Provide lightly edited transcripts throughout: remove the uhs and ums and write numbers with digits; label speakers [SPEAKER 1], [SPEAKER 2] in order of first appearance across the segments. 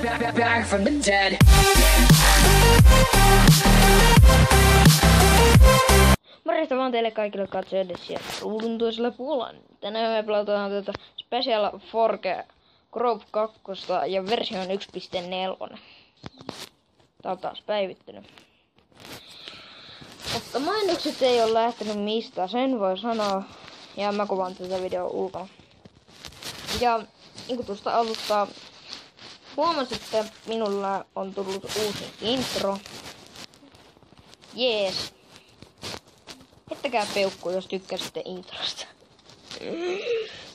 [SPEAKER 1] back from the dead.
[SPEAKER 2] Morjesta vaan teille kaikille katsojille siellä ruudun toisella puolella. Tänään me pelataan tätä Special Forge Grove 2 ja versio on 1.4. Tää on taas päivittynyt. Mutta mainokset ei ole lähtenyt mistään, sen voi sanoa. Ja mä kuvaan tätä videoa ulkona. Ja niin kuin tuosta alusta huomasit, että minulla on tullut uusi intro. Jees. Heittäkää peukku, jos tykkäsitte introsta.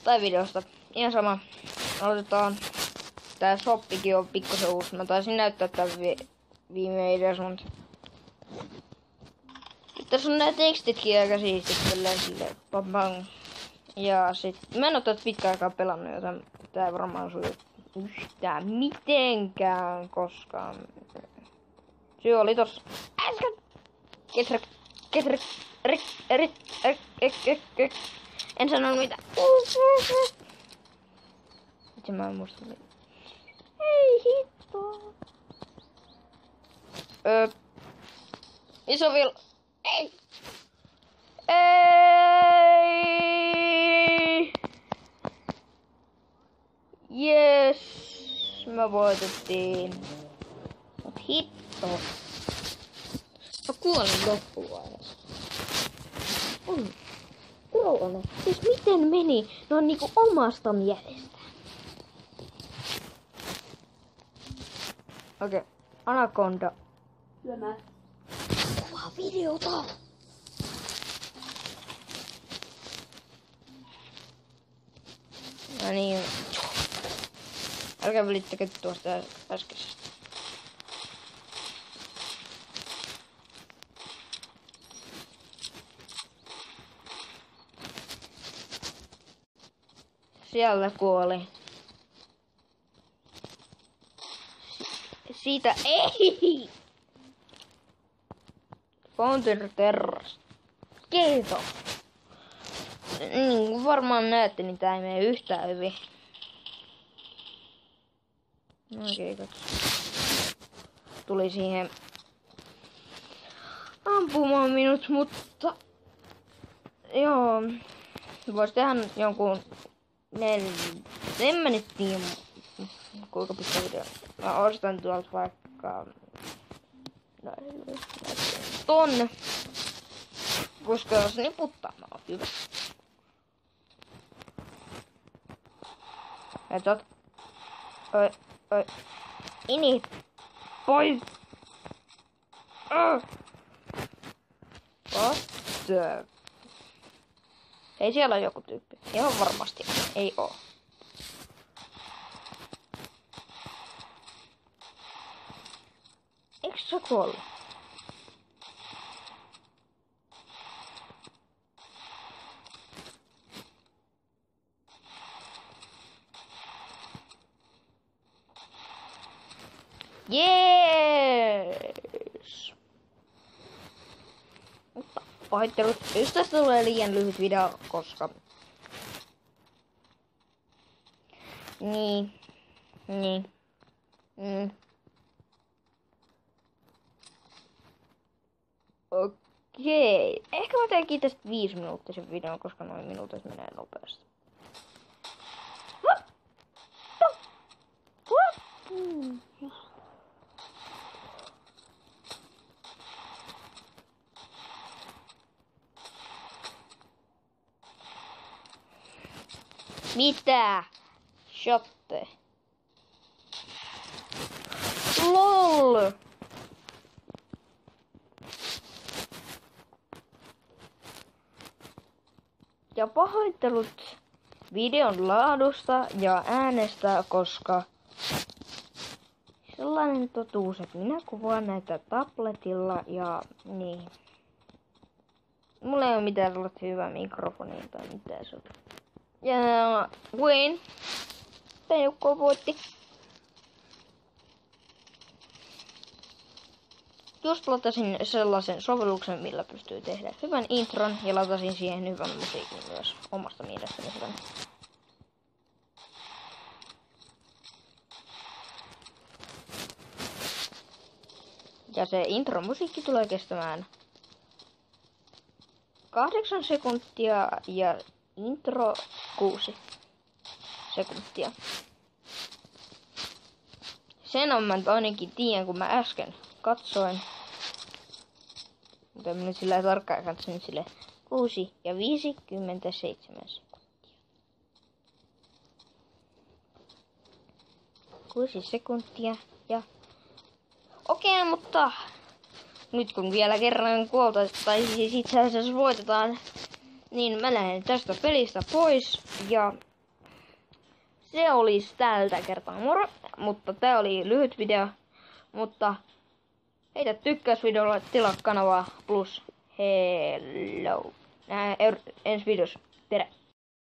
[SPEAKER 2] Tai videosta. Ihan sama. Aloitetaan. Tää shoppikin on pikkusen uusi. Mä taisin näyttää tän viime videossa, mutta tässä on nää tekstitkin aika siistit silleen bang bang. Ja sit mä en oo tätä pitkään aikaa pelannut, joten tää ei varmaan suju yhtään mitenkään koskaan. Syy oli tossa äsken. En sanonut mitä. Itse mä en muista mitä. Ei hitto. Isovil. Ei. Ei. Yes. Me voitettiin. Mut hitto. Mä kuolin loppuvaiheessa. On. Kuolone. Siis miten meni? Ne on niinku omasta mielestä. Okei. Anaconda.
[SPEAKER 3] Syömään.
[SPEAKER 2] Kuvaa videota. No niin. Älkää välittäkö tuosta äskeisestä. Siellä kuoli. Siitä ei! Fountain Terrorist. Kiitos. Niin kuin varmaan näette, niin tää ei mene yhtään hyvin. Okei, katso. Tuli siihen ampumaan minut, mutta joo. Vois tehdä jonkun en mä nyt tiedä kuinka pitkä video. Mä ostan tuolta vaikka tonne. Koska jos niputtaa, mä oon hyvä. Etot. Oi. Ini. Pois. What the? Ei siellä ole joku tyyppi. Ihan varmasti. Ei oo. Eikö sä kuollut? Jees! Mutta pahoittelut. Jos tästä tulee liian lyhyt video, koska Niin. Okei. Ehkä mä teenkin tästä 5-minuuttisen videon, koska noin minuutit menee nopeasti. Mitä? Shotte. LOL. Ja pahoittelut videon laadusta ja äänestä, koska sellainen totuus, että minä kuvaan näitä tabletilla ja niin. Mulla ei ole mitään sellaista hyvää mikrofonia tai mitään se. Ja Wayne. Peukko voitti. Just latasin sellaisen sovelluksen, millä pystyy tehdä hyvän intron ja latasin siihen hyvän musiikin myös omasta mielestäni hyvän. Ja se intro-musiikki tulee kestämään 8 sekuntia ja intro 6 sekuntia. Sen on mä ainakin tiedän, kun mä äsken katsoin. Mutta minä sillä tarkkaan katsoin sille 6 ja 57 sekuntia. 6 sekuntia ja... Okei, mutta... Nyt kun vielä kerran tai siis itse asiassa voitetaan, niin mä lähden tästä pelistä pois ja... Se olisi tältä kertaa moro, mutta tää oli lyhyt video, mutta heitä tykkäysvideolla, tilaa kanavaa plus hello. Ensi videossa, terä!